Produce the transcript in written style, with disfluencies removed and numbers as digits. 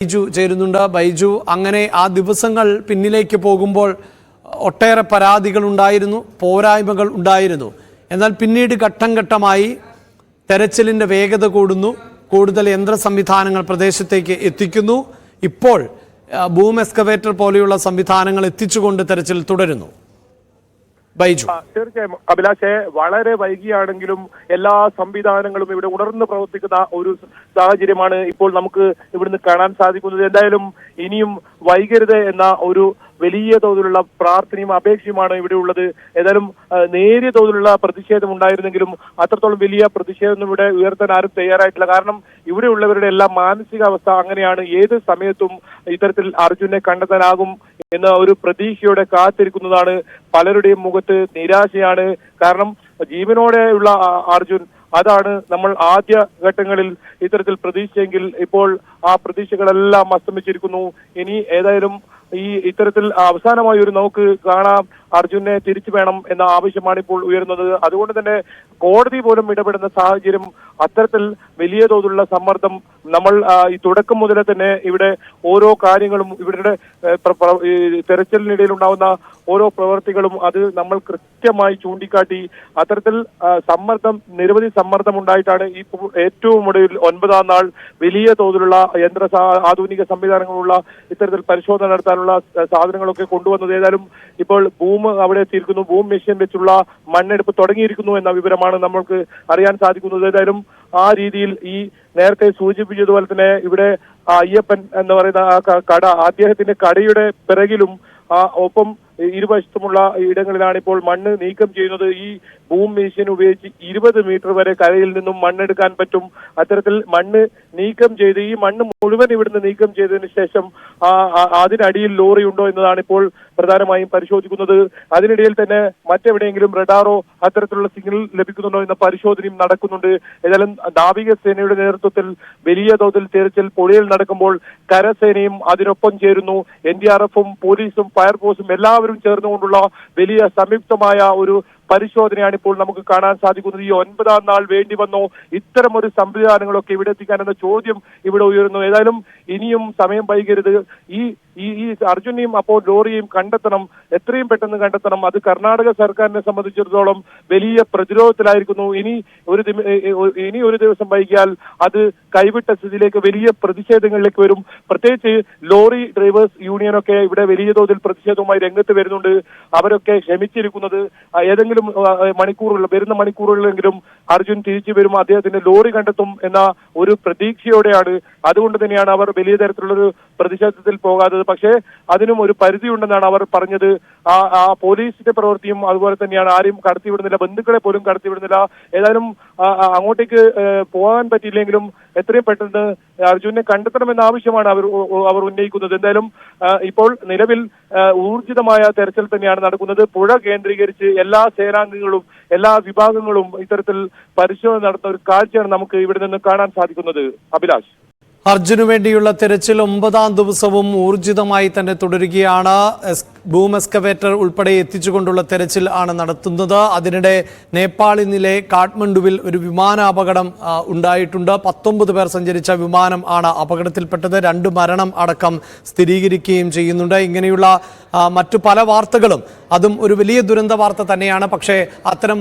ബൈജു ചേരുന്നുണ്ട്. ബൈജു, അങ്ങനെ ആ ദിവസങ്ങൾ പിന്നിലേക്ക് പോകുമ്പോൾ ഒട്ടേറെ പരാതികൾ ഉണ്ടായിരുന്നു, പോരായ്മകൾ ഉണ്ടായിരുന്നു. എന്നാൽ പിന്നീട് ഘട്ടം ഘട്ടമായി തെരച്ചിലിൻ്റെ വേഗത കൂടുന്നു, കൂടുതൽ യന്ത്ര സംവിധാനങ്ങൾ പ്രദേശത്തേക്ക് എത്തിക്കുന്നു. ഇപ്പോൾ ബൂം എക്സ്കവേറ്റർ പോലെയുള്ള സംവിധാനങ്ങൾ എത്തിച്ചുകൊണ്ട് തെരച്ചിൽ തുടരുന്നു. ബൈജു, തീർച്ചയായും അഭിലാഷെ, വളരെ വൈകിയാണെങ്കിലും എല്ലാ സംവിധാനങ്ങളും ഇവിടെ ഉണർന്ന് പ്രവർത്തിക്കുന്ന ഒരു സാഹചര്യമാണ് ഇപ്പോൾ നമുക്ക് ഇവിടുന്ന് കാണാൻ സാധിക്കുന്നത്. എന്തായാലും ഇനിയും വൈകരുത് എന്ന ഒരു വലിയ തോതിലുള്ള പ്രാർത്ഥനയും അപേക്ഷയുമാണ് ഇവിടെ ഉള്ളത്. ഏതായാലും നേരിയ തോതിലുള്ള പ്രതിഷേധം ഉണ്ടായിരുന്നെങ്കിലും അത്രത്തോളം വലിയ പ്രതിഷേധം ഇവിടെ ഉയർത്താൻ ആരും തയ്യാറായിട്ടില്ല. കാരണം ഇവിടെ ഉള്ളവരുടെ എല്ലാം മാനസികാവസ്ഥ അങ്ങനെയാണ്. ഏത് സമയത്തും ഇത്തരത്തിൽ അർജുനെ കണ്ടെത്താനാകും എന്ന ഒരു പ്രതീക്ഷയോടെ കാത്തിരിക്കുന്നതാണ്. പലരുടെയും മുഖത്ത് നിരാശയാണ്. കാരണം ജീവനോടെയുള്ള അർജുൻ, അതാണ് നമ്മൾ ആദ്യ ഘട്ടങ്ങളിൽ ഇത്തരത്തിൽ പ്രതീക്ഷയെങ്കിൽ ഇപ്പോൾ ആ പ്രതീക്ഷകളെല്ലാം അസ്തമിച്ചിരിക്കുന്നു. ഇനി ഏതായാലും ഇത്തരത്തിൽ അവസാനമായി ഒരു നമുക്ക് കാണാം, അർജുനെ തിരിച്ചു വേണം എന്ന ആവശ്യമാണ് ഇപ്പോൾ ഉയരുന്നത്. അതുകൊണ്ട് തന്നെ കോടതി പോലും ഇടപെടുന്ന സാഹചര്യം, അത്തരത്തിൽ വലിയ തോതിലുള്ള സമ്മർദ്ദം നമ്മൾ ഈ തുടക്കം മുതലേ തന്നെ ഇവിടെ ഓരോ കാര്യങ്ങളും ഇവരുടെ തെരച്ചിലിനിടയിൽ ഉണ്ടാവുന്ന ഓരോ പ്രവർത്തികളും അത് നമ്മൾ കൃത്യമായി ചൂണ്ടിക്കാട്ടി. അത്തരത്തിൽ നിരവധി സമ്മർദ്ദം ഉണ്ടായിട്ടാണ് ഈ ഏറ്റവും ഒടുവിൽ 9ാം നാൾ വലിയ തോതിലുള്ള ആധുനിക സംവിധാനങ്ങളുള്ള ഇത്തരത്തിൽ പരിശോധന നടത്താനുള്ള സാധനങ്ങളൊക്കെ കൊണ്ടുവന്നത്. ഏതായാലും ഇപ്പോൾ ബൂം അവിടെ എത്തിയിരിക്കുന്നു. ബൂം മെഷീൻ വെച്ചുള്ള മണ്ണെടുപ്പ് തുടങ്ങിയിരിക്കുന്നു എന്ന വിവരമാണ് നമ്മൾക്ക് അറിയാൻ സാധിക്കുന്നത്. ഏതായാലും ആ രീതിയിൽ ഈ നേരത്തെ സൂചിപ്പിച്ചതുപോലെ തന്നെ ഇവിടെ അയ്യപ്പൻ എന്ന് പറയുന്ന ആ കട, അദ്ദേഹത്തിന്റെ കടയുടെ പിറകിലും ഒപ്പം ഇരുവശത്തുമുള്ള ഇടങ്ങളിലാണ് ഇപ്പോൾ മണ്ണ് നീക്കം ചെയ്യുന്നത്. ഈ ബൂം മെഷീൻ ഉപയോഗിച്ച് 20 മീറ്റർ വരെ കരയിൽ നിന്നും മണ്ണെടുക്കാൻ പറ്റും. അത്തരത്തിൽ മണ്ണ് നീക്കം ചെയ്ത് ഈ മണ്ണ് മുഴുവൻ ഇവിടുന്ന് നീക്കം ചെയ്തതിനു ശേഷം അതിനടിയിൽ ലോറി ഉണ്ടോ എന്നതാണ് ഇപ്പോൾ പ്രധാനമായും പരിശോധിക്കുന്നത്. അതിനിടയിൽ തന്നെ മറ്റെവിടെയെങ്കിലും റഡാറോ അത്തരത്തിലുള്ള സിഗ്നൽ ലഭിക്കുന്നുണ്ടോ എന്ന പരിശോധനയും നടക്കുന്നുണ്ട്. ഏതായാലും നാവികസേനയുടെ നേതൃത്വത്തിൽ വലിയ തോതിൽ തിരച്ചിൽ പുഴയിൽ നടക്കുമ്പോൾ കരസേനയും അതിനൊപ്പം ചേരുന്നു. NDRF-ഉം പോലീസും ഫയർഫോഴ്സും എല്ലാവരും ചേർന്നുകൊണ്ടുള്ള വലിയ സംയുക്തമായ ഒരു പരിശോധനയാണ് ഇപ്പോൾ നമുക്ക് കാണാൻ സാധിക്കുന്നത്. ഈ 9ാം നാൾ വേണ്ടി വന്നോ ഇത്തരം ഒരു സംവിധാനങ്ങളൊക്കെ ഇവിടെ എത്തിക്കാനെന്ന ചോദ്യം ഇവിടെ ഉയരുന്നു. ഏതായാലും ഇനിയും സമയം വൈകരുത്. ഈ അർജുനെയും അപ്പോൾ ലോറിയെയും കണ്ടെത്തണം, എത്രയും പെട്ടെന്ന് കണ്ടെത്തണം. അത് കർണാടക സർക്കാരിനെ സംബന്ധിച്ചിടത്തോളം വലിയ പ്രതിരോധത്തിലായിരിക്കുന്നു. ഇനി ഒരു ദിവസം വൈകിയാൽ അത് കൈവിട്ട സ്ഥിതിയിലേക്ക് വലിയ പ്രതിഷേധങ്ങളിലേക്ക് വരും. പ്രത്യേകിച്ച് ലോറി ഡ്രൈവേഴ്സ് യൂണിയനൊക്കെ ഇവിടെ വലിയ തോതിൽ പ്രതിഷേധവുമായി രംഗത്ത് വരുന്നുണ്ട്. അവരൊക്കെ ക്ഷമിച്ചിരിക്കുന്നത് ഏതെങ്കിലും വരുന്ന മണിക്കൂറുകളിലെങ്കിലും അർജുൻ തിരിച്ചു വരും, അദ്ദേഹത്തിന്റെ ലോറി കണ്ടെത്തും എന്ന ഒരു പ്രതീക്ഷയോടെയാണ്. അതുകൊണ്ട് തന്നെയാണ് അവർ വലിയ തരത്തിലുള്ളൊരു പ്രതിഷേധത്തിൽ പോകാത്തത്. പക്ഷേ അതിനും ഒരു പരിധിയുണ്ടെന്നാണ് അവർ പറഞ്ഞത്. ആ പോലീസിന്റെ പ്രവൃത്തിയും അതുപോലെ തന്നെയാണ്. ആരെയും കടത്തിവിടുന്നില്ല, ബന്ധുക്കളെ പോലും കടത്തിവിടുന്നില്ല. ഏതായാലും അങ്ങോട്ടേക്ക് പോകാൻ പറ്റിയില്ലെങ്കിലും എത്രയും പെട്ടെന്ന് അർജുനെ കണ്ടെത്തണമെന്ന ആവശ്യമാണ് അവർ ഉന്നയിക്കുന്നത്. എന്തായാലും ഇപ്പോൾ നിലവിൽ ഊർജിതമായ തെരച്ചിൽ തന്നെയാണ് നടക്കുന്നത്. പുഴ കേന്ദ്രീകരിച്ച് എല്ലാ സേനാംഗങ്ങളും എല്ലാ വിഭാഗങ്ങളും ഇത്തരത്തിൽ പരിശോധന നടത്തുന്ന ഒരു കാഴ്ചയാണ് നമുക്ക് ഇവിടെ നിന്ന് കാണാൻ സാധിക്കുന്നത്. അഭിലാഷ്, അർജുനു വേണ്ടിയുള്ള തെരച്ചിൽ 9ാം ദിവസവും ഊർജിതമായി തന്നെ തുടരുകയാണ്. ബൂം എക്സ്കവേറ്റർ ഉൾപ്പെടെ എത്തിച്ചുകൊണ്ടുള്ള തെരച്ചിൽ ആണ് നടത്തുന്നത്. അതിനിടെ നേപ്പാളിലെ കാഠ്മണ്ഡുവിൽ ഒരു വിമാനാപകടം ഉണ്ടായിട്ടുണ്ട്. 19 പേർ സഞ്ചരിച്ച വിമാനം ആണ് അപകടത്തിൽപ്പെട്ടത്. 2 മരണം അടക്കം സ്ഥിരീകരിക്കുകയും ചെയ്യുന്നുണ്ട്. ഇങ്ങനെയുള്ള മറ്റു പല വാർത്തകളും, അതും ഒരു വലിയ ദുരന്ത വാർത്ത തന്നെയാണ്. പക്ഷേ അത്തരം